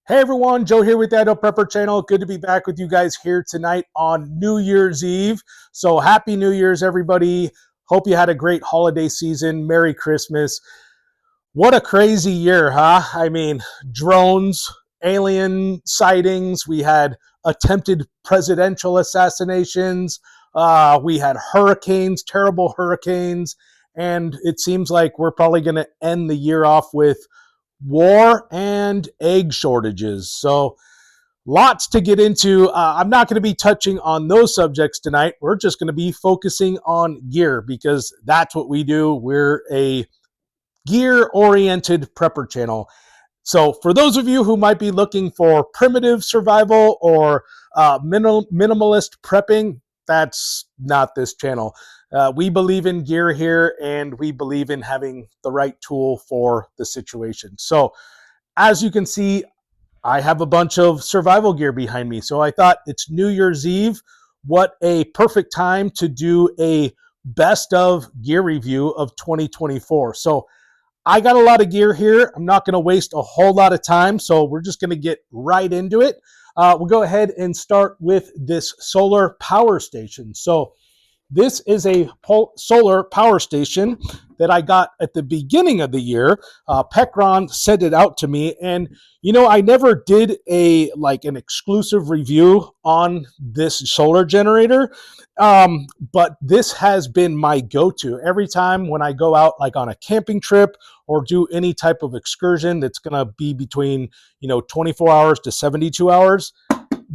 Hey everyone, Joe here with the Idaho Prepper channel. Good to be back with you guys here tonight on New Year's Eve. So happy New Year's, everybody. Hope you had a great holiday season. Merry Christmas. What a crazy year, huh? I mean, drones, alien sightings. We had attempted presidential assassinations. We had hurricanes, terrible hurricanes. And it seems like we're probably going to end the year off with war and egg shortages. So lots to get into. I'm not going to be touching on those subjects tonight. We're just going to be focusing on gear because that's what we do. We're a gear-oriented prepper channel. So for those of you who might be looking for primitive survival or minimalist prepping, that's not this channel. We believe in gear here, and we believe in having the right tool for the situation. So as you can see, I have a bunch of survival gear behind me. So I thought it's New Year's Eve. What a perfect time to do a best of gear review of 2024. So I got a lot of gear here. I'm not going to waste a whole lot of time, so we're just going to get right into it. We'll go ahead and start with this solar power station. So this is a solar power station that I got at the beginning of the year. Pekron sent it out to me, and you know, I never did an exclusive review on this solar generator, but this has been my go-to every time when I go out, like on a camping trip or do any type of excursion that's going to be between 24 hours to 72 hours.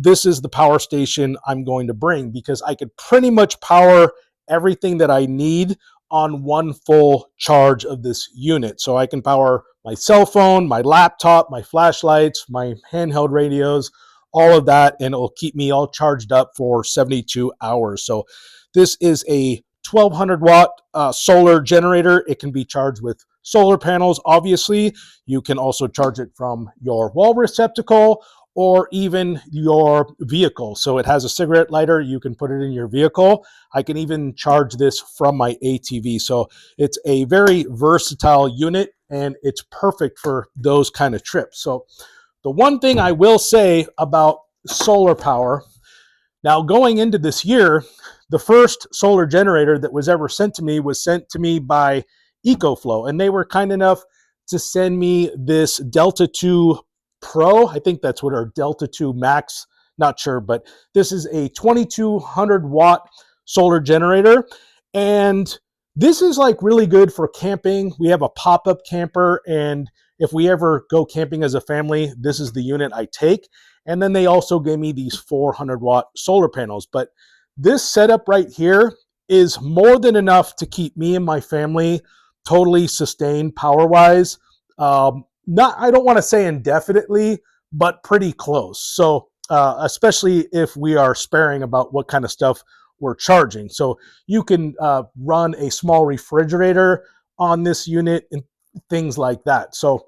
This is the power station I'm going to bring because I could pretty much power everything that I need on one full charge of this unit. So I can power my cell phone, my laptop, my flashlights, my handheld radios, all of that, and it'll keep me all charged up for 72 hours. So this is a 1200 watt solar generator. It can be charged with solar panels, obviously. You can also charge it from your wall receptacle or even your vehicle. So it has a cigarette lighter. You can put it in your vehicle. I can even charge this from my ATV. So it's a very versatile unit, and it's perfect for those kind of trips. So the one thing I will say about solar power, now going into this year, the first solar generator that was ever sent to me was sent to me by Ecoflow, and they were kind enough to send me this Delta 2 Pro. I think that's what our Delta 2 Max, not sure, but this is a 2200 watt solar generator. And this is like really good for camping. We have a pop-up camper, and if we ever go camping as a family, this is the unit I take. And then they also gave me these 400 watt solar panels. But this setup right here is more than enough to keep me and my family totally sustained power-wise. I don't want to say indefinitely, but pretty close. So especially if we are sparing about what kind of stuff we're charging. So you can run a small refrigerator on this unit and things like that. So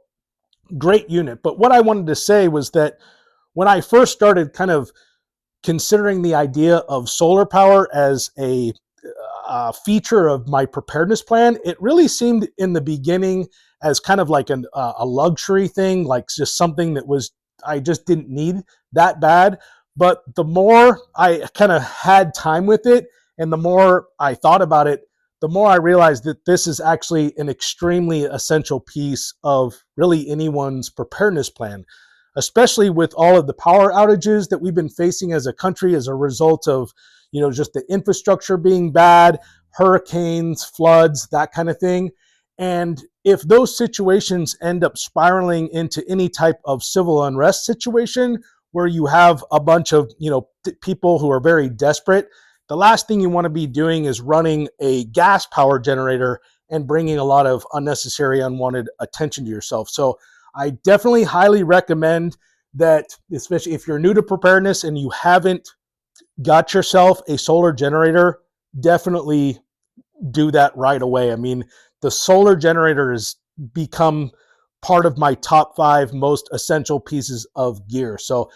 great unit. But what I wanted to say was that when I first started kind of considering the idea of solar power as a feature of my preparedness plan, it really seemed in the beginning as kind of like a luxury thing, like just something that I just didn't need that bad. But the more I kind of had time with it and the more I thought about it, the more I realized that this is actually an extremely essential piece of really anyone's preparedness plan, especially with all of the power outages that we've been facing as a country as a result of just the infrastructure being bad, hurricanes, floods, that kind of thing. And if those situations end up spiraling into any type of civil unrest situation where you have a bunch of people who are very desperate, the last thing you want to be doing is running a gas power generator and bringing a lot of unnecessary, unwanted attention to yourself. So I definitely highly recommend that, especially if you're new to preparedness and you haven't got yourself a solar generator, definitely do that right away. I mean, the solar generator has become part of my top 5 most essential pieces of gear. So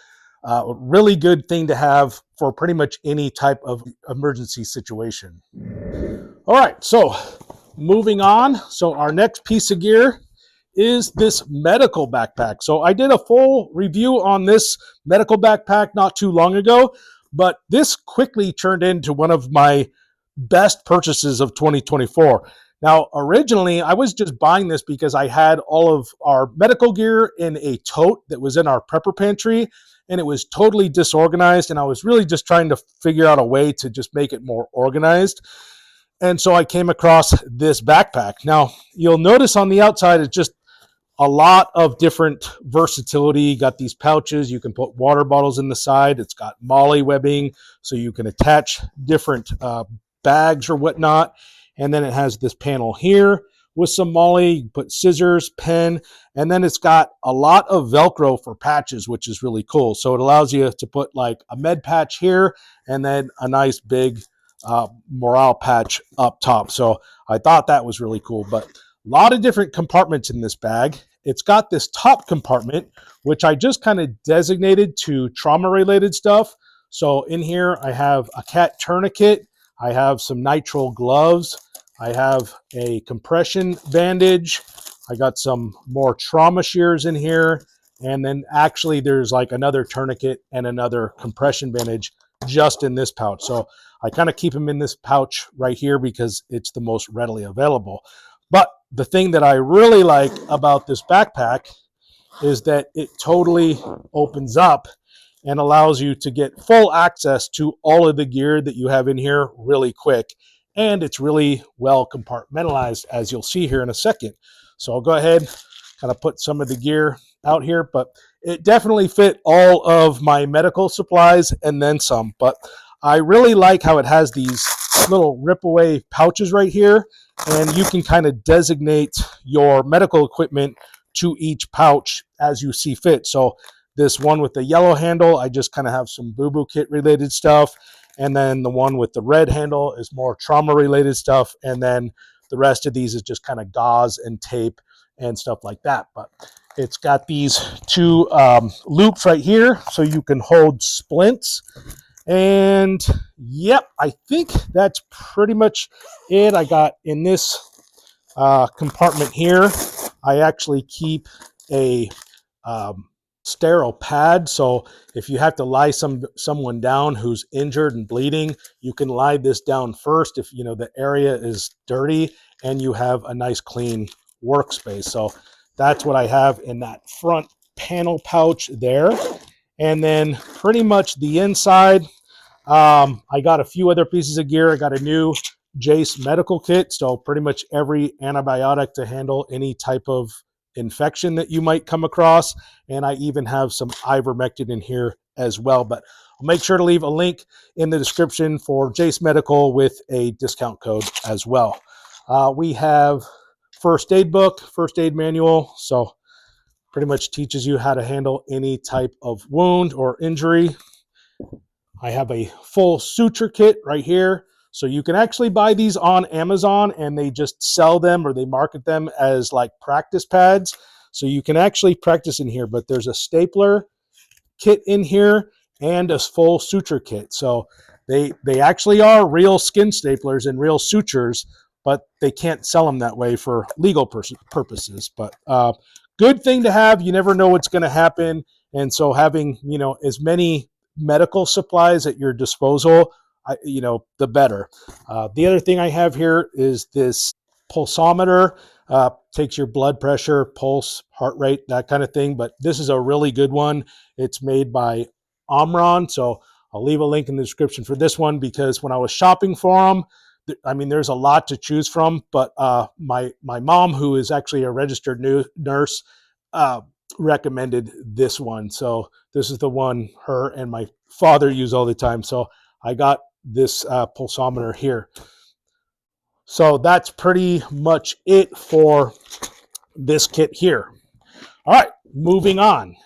really good thing to have for pretty much any type of emergency situation. All right, so moving on. So our next piece of gear is this medical backpack. So I did a full review on this medical backpack not too long ago, but this quickly turned into one of my best purchases of 2024. Now, originally, I was just buying this because I had all of our medical gear in a tote that was in our prepper pantry, and it was totally disorganized, and I was really just trying to figure out a way to just make it more organized. And so I came across this backpack. Now, you'll notice on the outside, it's just a lot of different versatility. You got these pouches. You can put water bottles in the side. It's got MOLLE webbing, so you can attach different bags or whatnot. And then it has this panel here with some MOLLE. You can put scissors, pen, and then it's got a lot of Velcro for patches, which is really cool. So it allows you to put like a med patch here and then a nice big morale patch up top. So I thought that was really cool. But a lot of different compartments in this bag. It's got this top compartment, which I just kind of designated to trauma-related stuff. So in here, I have a cat tourniquet. I have some nitrile gloves. I have a compression bandage. I got some more trauma shears in here. And then actually there's like another tourniquet and another compression bandage just in this pouch. So I kind of keep them in this pouch right here because it's the most readily available. But the thing that I really like about this backpack is that it totally opens up and allows you to get full access to all of the gear that you have in here really quick. And it's really well compartmentalized, as you'll see here in a second. So I'll go ahead, kind of put some of the gear out here, but it definitely fit all of my medical supplies and then some. But I really like how it has these little rip away pouches right here, and you can kind of designate your medical equipment to each pouch as you see fit. So this one with the yellow handle, I just kind of have some boo-boo kit related stuff. And then the one with the red handle is more trauma related stuff. And then the rest of these is just kind of gauze and tape and stuff like that. But it's got these two loops right here so you can hold splints. And yep, I think that's pretty much it. I got in this compartment here, I actually keep a sterile pad. So if you have to lie someone down who's injured and bleeding, you can lie this down first if you know the area is dirty and you have a nice clean workspace. So that's what I have in that front panel pouch there. And then pretty much the inside, I got a few other pieces of gear. I got a new Jace medical kit, so pretty much every antibiotic to handle any type of infection that you might come across. And I even have some ivermectin in here as well. But I'll make sure to leave a link in the description for Jace Medical with a discount code as well. We have first aid book, first aid manual. So pretty much teaches you how to handle any type of wound or injury. I have a full suture kit right here. So you can actually buy these on Amazon and they just sell them or they market them as like practice pads. So you can actually practice in here, but there's a stapler kit in here and a full suture kit. So they actually are real skin staplers and real sutures, but they can't sell them that way for legal purposes. But good thing to have. You never know what's going to happen. And so having, you know, as many medical supplies at your disposal, the better. The other thing I have here is this pulsometer. Takes your blood pressure, pulse, heart rate, that kind of thing. But this is a really good one. It's made by Omron. So I'll leave a link in the description for this one because when I was shopping for them, I mean, there's a lot to choose from. But my mom, who is actually a registered nurse, recommended this one. So this is the one her and my father use all the time. So I got this pulsometer here. So that's pretty much it for this kit here. All right, moving on.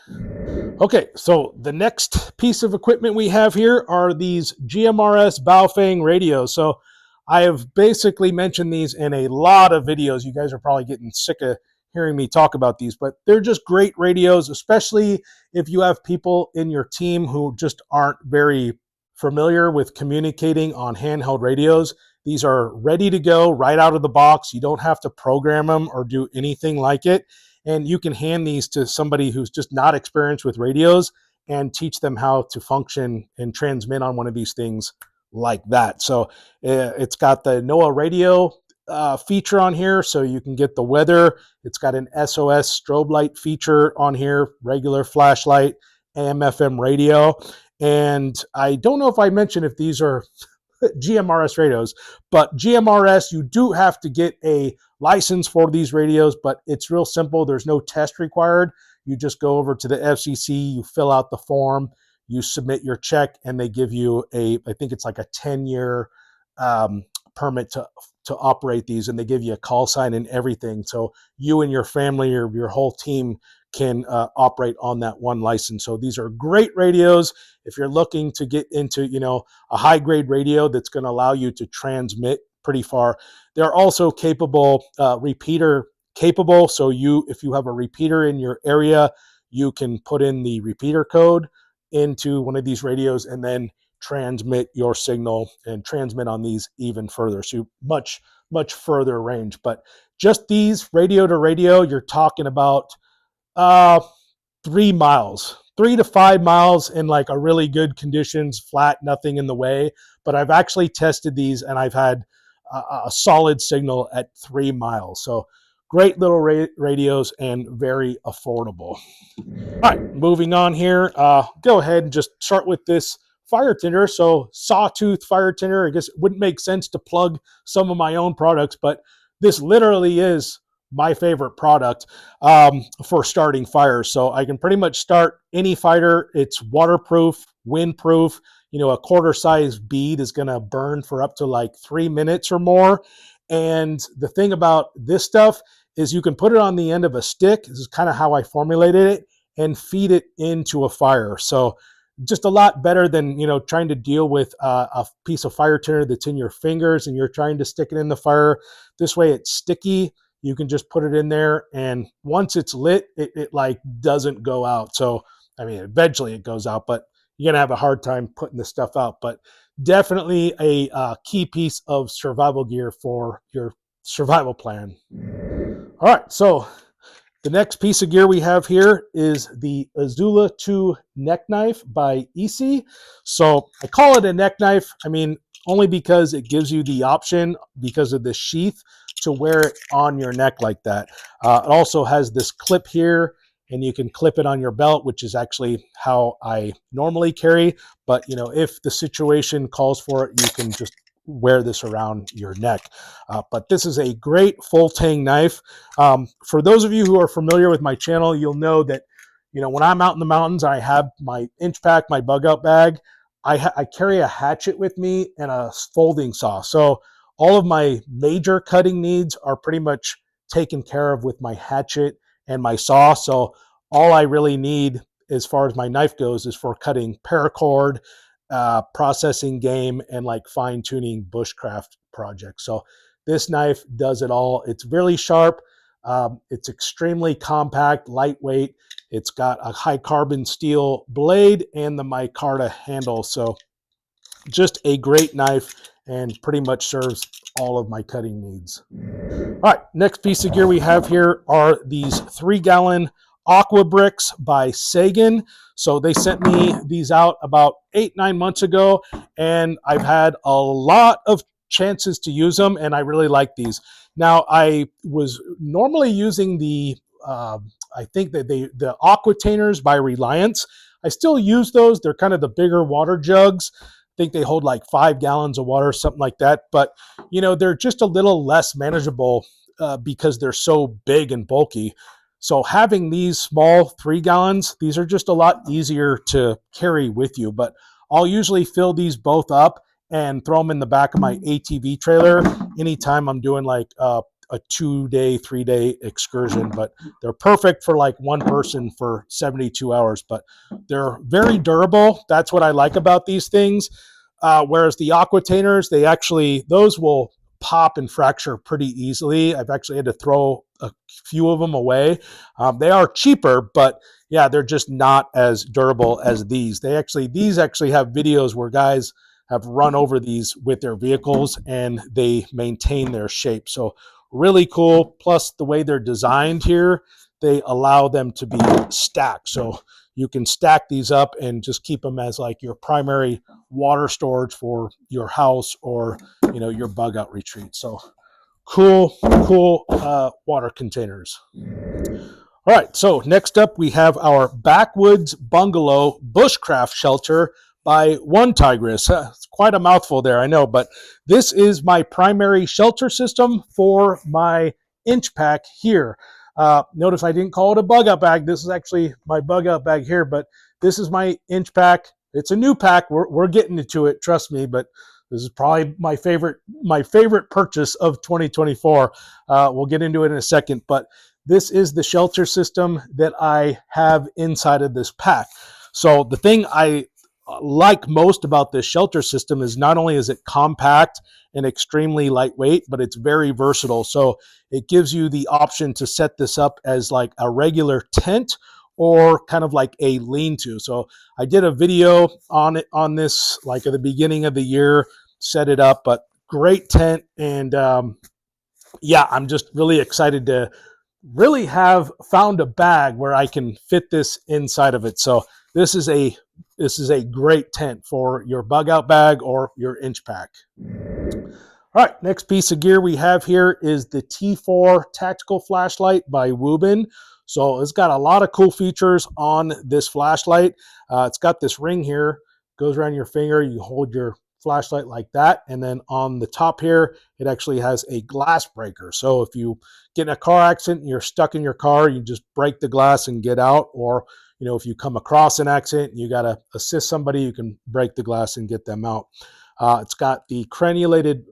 Okay, so the next piece of equipment we have here are these GMRS Baofeng radios. So I have basically mentioned these in a lot of videos. You guys are probably getting sick of hearing me talk about these, but they're just great radios, especially if you have people in your team who just aren't very familiar with communicating on handheld radios. These are ready to go right out of the box. You don't have to program them or do anything like it. and you can hand these to somebody who's just not experienced with radios and teach them how to function and transmit on one of these things like that. So it's got the NOAA radio feature on here, so you can get the weather. It's got an SOS strobe light feature on here, regular flashlight, AM/FM radio. And I don't know if I mentioned if these are GMRS radios, but GMRS, you do have to get a license for these radios, but it's real simple. There's no test required. You just go over to the FCC, you fill out the form, you submit your check, and they give you I think it's like a 10-year permit to operate these, and they give you a call sign and everything. So you and your family or your whole team can operate on that one license. So these are great radios if you're looking to get into, a high grade radio that's going to allow you to transmit pretty far. They're also capable, repeater capable. So if you have a repeater in your area, you can put in the repeater code into one of these radios and then transmit your signal and transmit on these even further. So much further range. But just these radio to radio, you're talking about 3 miles, 3 to 5 miles in like a really good conditions, flat, nothing in the way. But I've actually tested these and I've had a solid signal at 3 miles. So great little radios and very affordable. All right, moving on here. Go ahead and just start with this fire tinder. So sawtooth fire tinder. I guess it wouldn't make sense to plug some of my own products, but this literally is my favorite product for starting fires. So I can pretty much start any fighter. It's waterproof, windproof. A quarter size bead is going to burn for up to like 3 minutes or more. And the thing about this stuff is you can put it on the end of a stick. This is kind of how I formulated it, and feed it into a fire. So just a lot better than, trying to deal with a piece of fire tinder that's in your fingers and you're trying to stick it in the fire. This way it's sticky. You can just put it in there, and once it's lit, it like doesn't go out. So, I mean, eventually it goes out, but you're going to have a hard time putting this stuff out. But definitely a key piece of survival gear for your survival plan. All right, so the next piece of gear we have here is the Aula II neck knife by EDC. So I call it a neck knife. I mean, only because it gives you the option, because of the sheath, to wear it on your neck like that. It also has this clip here, and you can clip it on your belt, which is actually how I normally carry. But, if the situation calls for it, you can just wear this around your neck. But this is a great full tang knife. For those of you who are familiar with my channel, you'll know that, when I'm out in the mountains, I have my inch pack, my bug out bag. I carry a hatchet with me and a folding saw. So all of my major cutting needs are pretty much taken care of with my hatchet and my saw. So all I really need as far as my knife goes is for cutting paracord, processing game, and like fine tuning bushcraft projects. So this knife does it all. It's really sharp. It's extremely compact, lightweight. It's got a high carbon steel blade and the micarta handle. So just a great knife and pretty much serves all of my cutting needs. All right, next piece of gear we have here are these 3-gallon Aqua Bricks by Sagan. So they sent me these out about 8-9 months ago, and I've had a lot of chances to use them, and I really like these. Now, I was normally using the I think that the Aquatainers by Reliance. I still use those. They're kind of the bigger water jugs. I think they hold like 5 gallons of water, something like that. But, they're just a little less manageable because they're so big and bulky. So having these small 3 gallons, these are just a lot easier to carry with you. But I'll usually fill these both up and throw them in the back of my ATV trailer anytime I'm doing like a 2-day, 3-day excursion. But they're perfect for like one person for 72 hours. But they're very durable. That's what I like about these things. Whereas the Aquatainers, those will pop and fracture pretty easily. I've actually had to throw a few of them away. They are cheaper, but yeah, they're just not as durable as these. These actually have videos where guys have run over these with their vehicles and they maintain their shape. So really cool. Plus the way they're designed here, they allow them to be stacked. So you can stack these up and just keep them as like your primary water storage for your house or, you know, your bug out retreat. So cool water containers. All right, so next up we have our Backwoods Bungalow Bushcraft Shelter by One Tigress. It's quite a mouthful there, I know, but this is my primary shelter system for my inch pack here. Notice I didn't call it a bug out bag. This is actually my bug out bag here, but this is my inch pack. It's a new pack. We're getting into it, trust me, but this is probably my favorite purchase of 2024. We'll get into it in a second, but this is the shelter system that I have inside of this pack. So the thing I like most about this shelter system is not only is it compact and extremely lightweight, but it's very versatile. So it gives you the option to set this up as like a regular tent or kind of like a lean-to. So I did a video on this like at the beginning of the year, set it up, but great tent. And yeah, I'm just really excited to really have found a bag where I can fit this inside of it. So this is a great tent for your bug out bag or your inch pack. All right, next piece of gear we have here is the T4 tactical flashlight by Woobin. So it's got a lot of cool features on this flashlight. It's got this ring here, goes around your finger. You hold your flashlight like that, and then on the top here it actually has a glass breaker. So if you get in a car accident and you're stuck in your car, you just break the glass and get out. Or you know, if you come across an accident and you got to assist somebody, you can break the glass and get them out. It's got the crenulated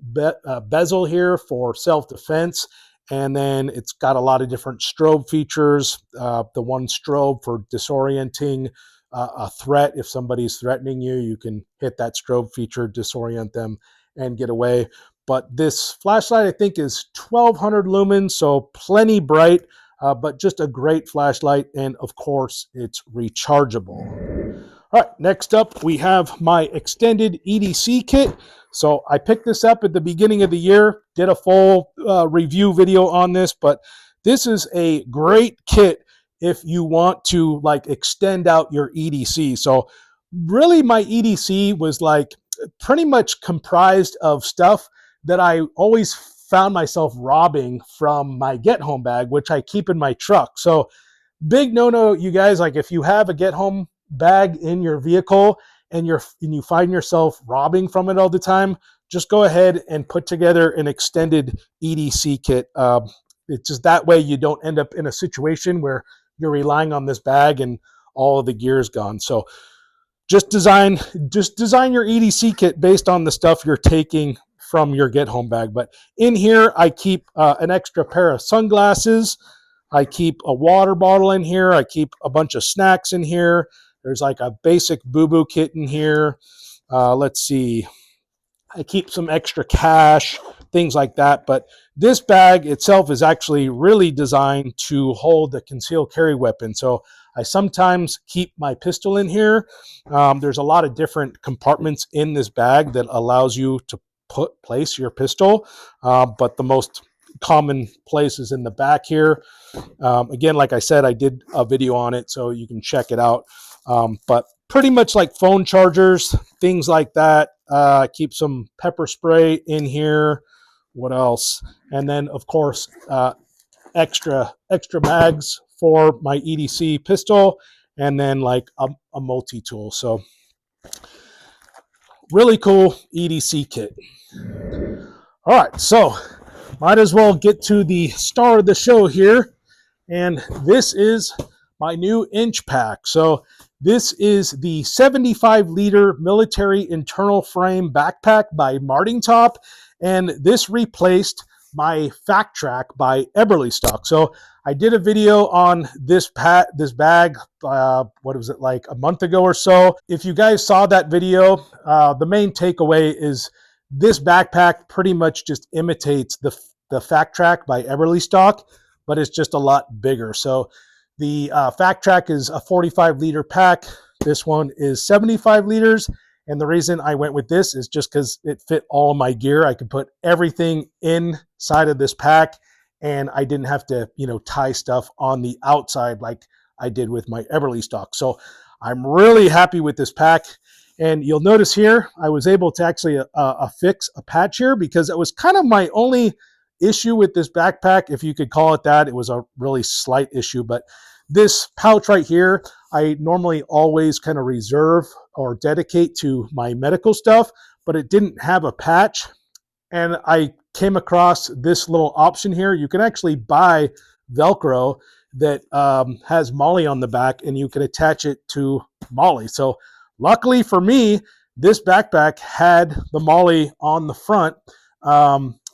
bezel here for self-defense, and then it's got a lot of different strobe features. The one strobe for disorienting a threat. If somebody's threatening you, you can hit that strobe feature, disorient them, and get away. But this flashlight, I think, is 1200 lumens, so plenty bright, but just a great flashlight. And of course, it's rechargeable. All right, next up, we have my extended EDC kit. So I picked this up at the beginning of the year, did a full review video on this, but this is a great kit if you want to like extend out your EDC. So really my EDC was like pretty much comprised of stuff that I always found myself robbing from my get home bag, which I keep in my truck. So big no-no, you guys, like if you have a get home bag in your vehicle and you find yourself robbing from it all the time, just go ahead and put together an extended EDC kit. It's just that way you don't end up in a situation where you're relying on this bag and all of the gear is gone. So just design your EDC kit based on the stuff you're taking from your get home bag. But in here, I keep an extra pair of sunglasses. I keep a water bottle in here. I keep a bunch of snacks in here. There's like a basic boo-boo kit in here. Let's see. I keep some extra cash, things like that. But this bag itself is actually really designed to hold a concealed carry weapon. So I sometimes keep my pistol in here. There's a lot of different compartments in this bag that allows you to place your pistol. But the most common place is in the back here. Again, like I said, I did a video on it, so you can check it out. But pretty much like phone chargers, things like that. Keep some pepper spray in here. What else? And then, of course, extra mags for my EDC pistol, and then like a multi-tool. So really cool EDC kit. All right, so might as well get to the star of the show here. And this is my new inch pack. So this is the 75-liter military internal frame backpack by Marting Top, and this replaced my Fact Track by Eberly Stock. So I did a video on this bag, what was it, like a month ago or so. If you guys saw that video, the main takeaway is this backpack pretty much just imitates the Fact Track by Eberly Stock, but it's just a lot bigger. So the Fact Track is a 45-liter pack. This one is 75 liters. And the reason I went with this is just because it fit all of my gear. I could put everything inside of this pack and I didn't have to, tie stuff on the outside like I did with my Everly stock. So I'm really happy with this pack. And you'll notice here, I was able to actually affix a patch here because it was kind of my only issue with this backpack, if you could call it that. It was a really slight issue, but this pouch right here, I normally always kind of reserve or dedicate to my medical stuff, but it didn't have a patch. And I came across this little option here. You can actually buy Velcro that has Molly on the back, and you can attach it to Molly. So luckily for me, this backpack had the Molly on the front,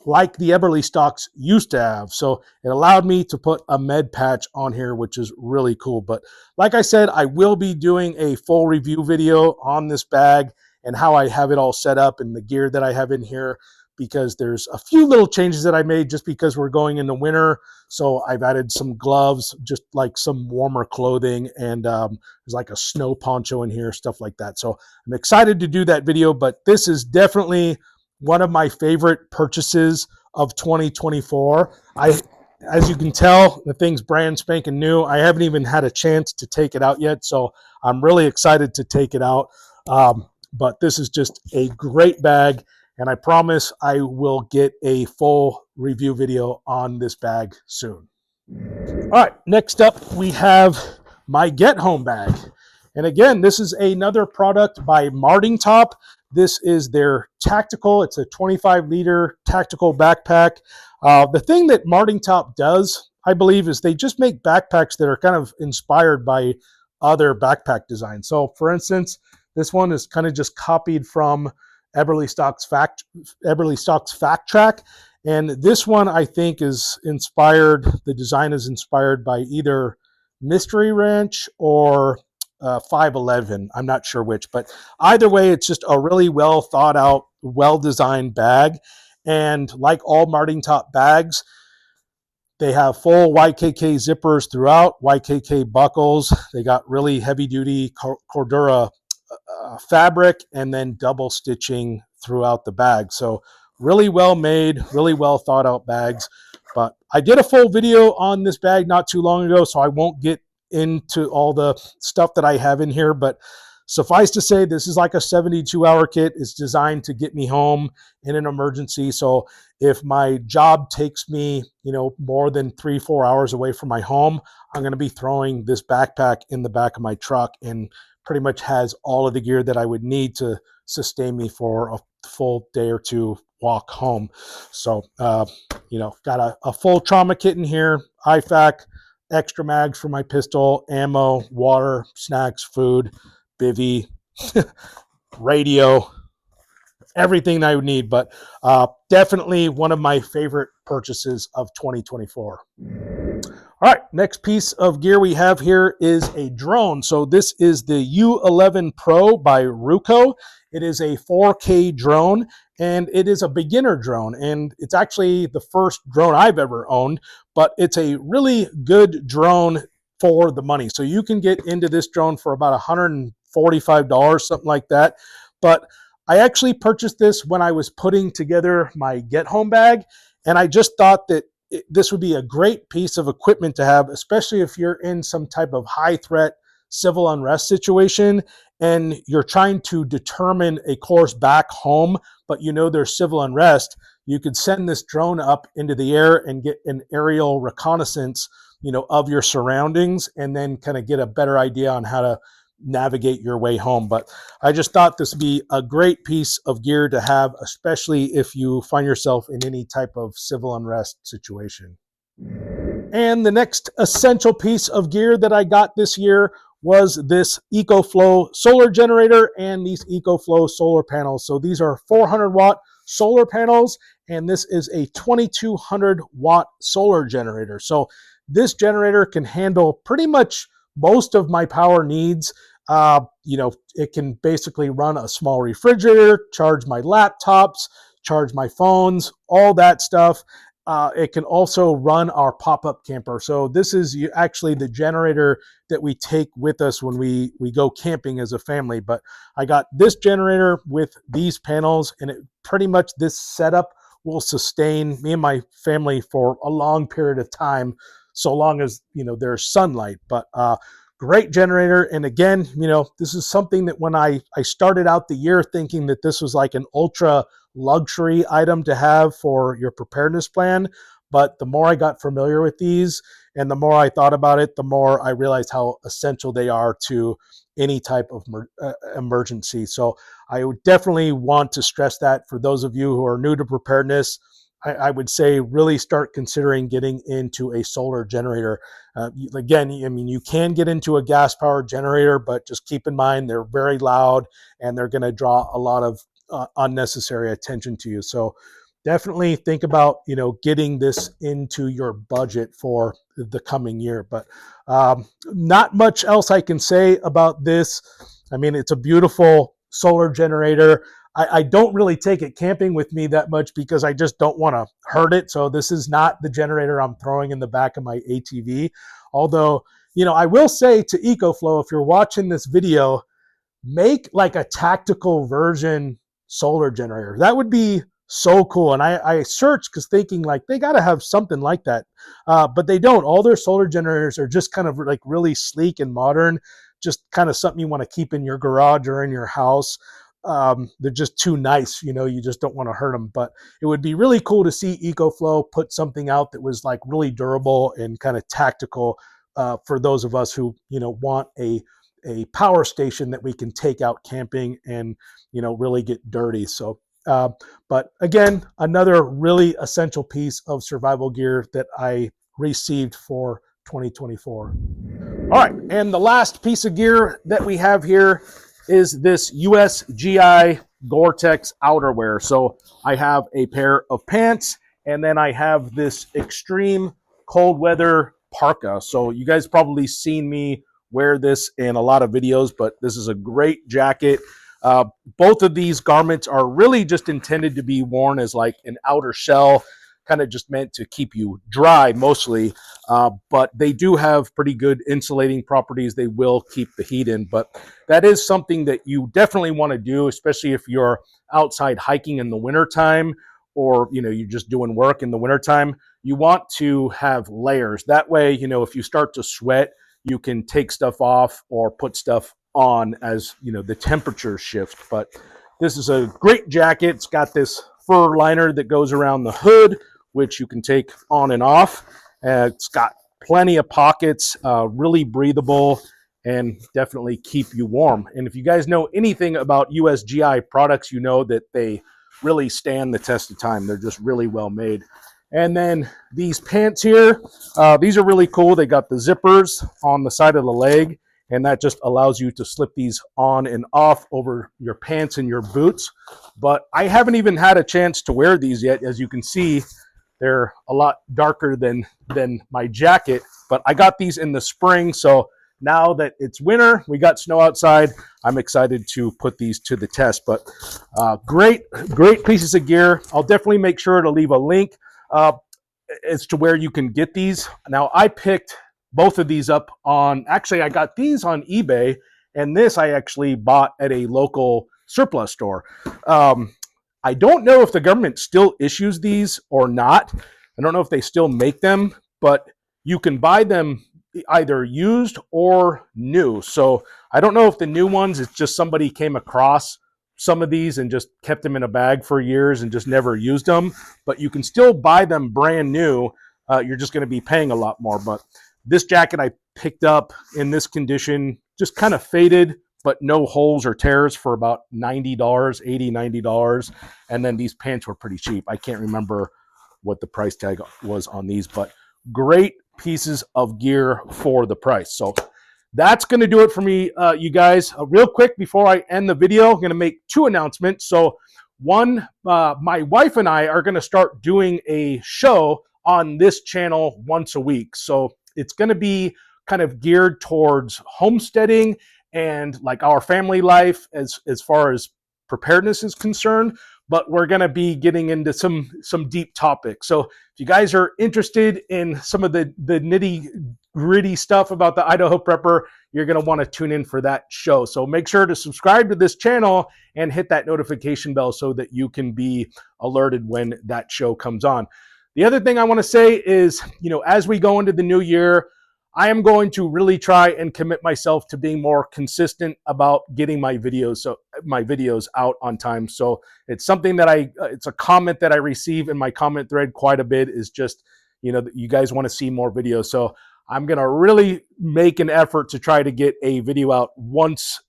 like the Everly stocks used to have. So it allowed me to put a med patch on here, which is really cool. But like I said, I will be doing a full review video on this bag and how I have it all set up and the gear that I have in here, because there's a few little changes that I made just because we're going into winter. So I've added some gloves, just like some warmer clothing, and there's like a snow poncho in here, stuff like that. So I'm excited to do that video, but this is definitely one of my favorite purchases of 2024. As you can tell, the thing's brand spanking new. I haven't even had a chance to take it out yet, so I'm really excited to take it out. But this is just a great bag, and I promise I will get a full review video on this bag soon. All right, next up we have my Get Home bag. And again, this is another product by Marting Top. This is their tactical. It's a 25-liter tactical backpack. The thing that Marting Top does, I believe, is they just make backpacks that are kind of inspired by other backpack designs. So, for instance, this one is kind of just copied from Everly Stock's Fact Track. And this one, I think, is inspired, the design is inspired by either Mystery Ranch or 511. I'm not sure which, but either way, it's just a really well thought out, well designed bag. And like all Marting Top bags, they have full YKK zippers throughout, YKK buckles. They got really heavy duty Cordura fabric, and then double stitching throughout the bag. So really well made, really well thought out bags. But I did a full video on this bag not too long ago, so I won't get into all the stuff that I have in here, but suffice to say, this is like a 72-hour kit. It's designed to get me home in an emergency. So if my job takes me, more than 3-4 hours away from my home, I'm going to be throwing this backpack in the back of my truck, and pretty much has all of the gear that I would need to sustain me for a full day or two walk home. So, got a full trauma kit in here, IFAK, extra mags for my pistol, ammo, water, snacks, food, bivy, radio, everything I would need. But definitely one of my favorite purchases of 2024. All right, next piece of gear we have here is a drone. So this is the U11 Pro by Ruco. It is a 4K drone, and it is a beginner drone, and it's actually the first drone I've ever owned, but it's a really good drone for the money. So you can get into this drone for about $145, something like that. But I actually purchased this when I was putting together my Get Home bag, and I just thought that this would be a great piece of equipment to have, especially if you're in some type of high threat civil unrest situation and you're trying to determine a course back home, but there's civil unrest. You could send this drone up into the air and get an aerial reconnaissance, of your surroundings, and then kind of get a better idea on how to navigate your way home. But I just thought this would be a great piece of gear to have, especially if you find yourself in any type of civil unrest situation. And the next essential piece of gear that I got this year was this Ecoflow solar generator and these Ecoflow solar panels. So these are 400 watt solar panels, and this is a 2200 watt solar generator. So this generator can handle pretty much most of my power needs. It can basically run a small refrigerator, charge my laptops, charge my phones, all that stuff. It can also run our pop-up camper. So this is actually the generator that we take with us when we go camping as a family. But I got this generator with these panels, and it pretty much, this setup will sustain me and my family for a long period of time, so long as, you know, there's sunlight. But great generator. And again, you know, this is something that when I started out the year thinking that this was like an ultra luxury item to have for your preparedness plan. But the more I got familiar with these and the more I thought about it, the more I realized how essential they are to any type of emergency. So I would definitely want to stress that for those of you who are new to preparedness. I would say really start considering getting into a solar generator. Again, I mean, you can get into a gas-powered generator, but just keep in mind they're very loud and they're going to draw a lot of unnecessary attention to you. So definitely think about, you know, getting this into your budget for the coming year. But not much else I can say about this. I mean, it's a beautiful solar generator. I don't really take it camping with me that much because I just don't want to hurt it. So this is not the generator I'm throwing in the back of my ATV. Although, you know, I will say to Ecoflow, if you're watching this video, make like a tactical version solar generator. That would be so cool. And I searched because thinking like they got to have something like that. But they don't. All their solar generators are just kind of like really sleek and modern, just kind of something you want to keep in your garage or in your house. They're just too nice, you know, you just don't want to hurt them. But it would be really cool to see Ecoflow put something out that was like really durable and kind of tactical for those of us who, you know, want a power station that we can take out camping and, you know, really get dirty. So, but again, another really essential piece of survival gear that I received for 2024. All right, and the last piece of gear that we have here is this USGI Goretex outerwear. So I have a pair of pants, and then I have this extreme cold weather parka. So you guys probably seen me wear this in a lot of videos, but this is a great jacket. Both of these garments are really just intended to be worn as like an outer shell, kind of just meant to keep you dry mostly, but they do have pretty good insulating properties. They will keep the heat in, but that is something that you definitely want to do, especially if you're outside hiking in the wintertime, or, you know, you're just doing work in the wintertime. You want to have layers. That way, you know, if you start to sweat, you can take stuff off or put stuff on as, you know, the temperature shift. But this is a great jacket. It's got this fur liner that goes around the hood, which you can take on and off. It's got plenty of pockets, really breathable, and definitely keep you warm. And if you guys know anything about USGI products, you know that they really stand the test of time. They're just really well made. And then these pants here, these are really cool. They got the zippers on the side of the leg, and that just allows you to slip these on and off over your pants and your boots. But I haven't even had a chance to wear these yet. As you can see, they're a lot darker than my jacket, but I got these in the spring. So now that it's winter, we got snow outside, I'm excited to put these to the test. But great pieces of gear. I'll definitely make sure to leave a link as to where you can get these. Now, I picked both of these up on, actually, I got these on eBay, and this I actually bought at a local surplus store. I don't know if the government still issues these or not. I don't know if they still make them, but you can buy them either used or new. So I don't know if the new ones, it's just somebody came across some of these and just kept them in a bag for years and just never used them, but you can still buy them brand new. You're just going to be paying a lot more. But this jacket I picked up in this condition, just kind of faded, but no holes or tears, for about $90, $80, $90. And then these pants were pretty cheap. I can't remember what the price tag was on these, but great pieces of gear for the price. So that's going to do it for me, you guys. Real quick, before I end the video, I'm going to make two announcements. So one, my wife and I are going to start doing a show on this channel once a week. So it's going to be kind of geared towards homesteading and like our family life as far as preparedness is concerned, but we're going to be getting into some deep topics. So if you guys are interested in some of the nitty gritty stuff about the Idaho Prepper, you're going to want to tune in for that show. So make sure to subscribe to this channel and hit that notification bell so that you can be alerted when that show comes on. The other thing I want to say is, as we go into the new year, I am going to really try and commit myself to being more consistent about getting my videos out on time. So it's something that it's a comment that I receive in my comment thread quite a bit, is just, you guys want to see more videos. So I'm going to really make an effort to try to get a video out once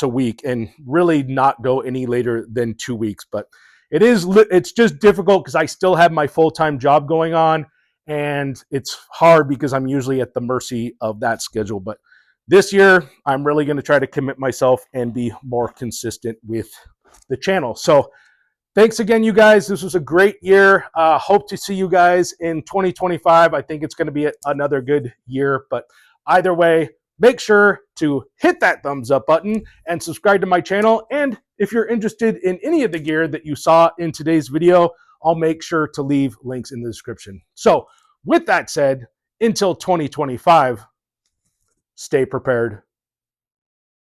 a week and really not go any later than 2 weeks. But it's just difficult because I still have my full-time job going on, and it's hard because I'm usually at the mercy of that schedule. But this year, I'm really going to try to commit myself and be more consistent with the channel. So thanks again, you guys. This was a great year. Hope to see you guys in 2025. I think it's going to be another good year. But either way, make sure to hit that thumbs up button and subscribe to my channel. And if you're interested in any of the gear that you saw in today's video, I'll make sure to leave links in the description. So with that said, until 2025, stay prepared.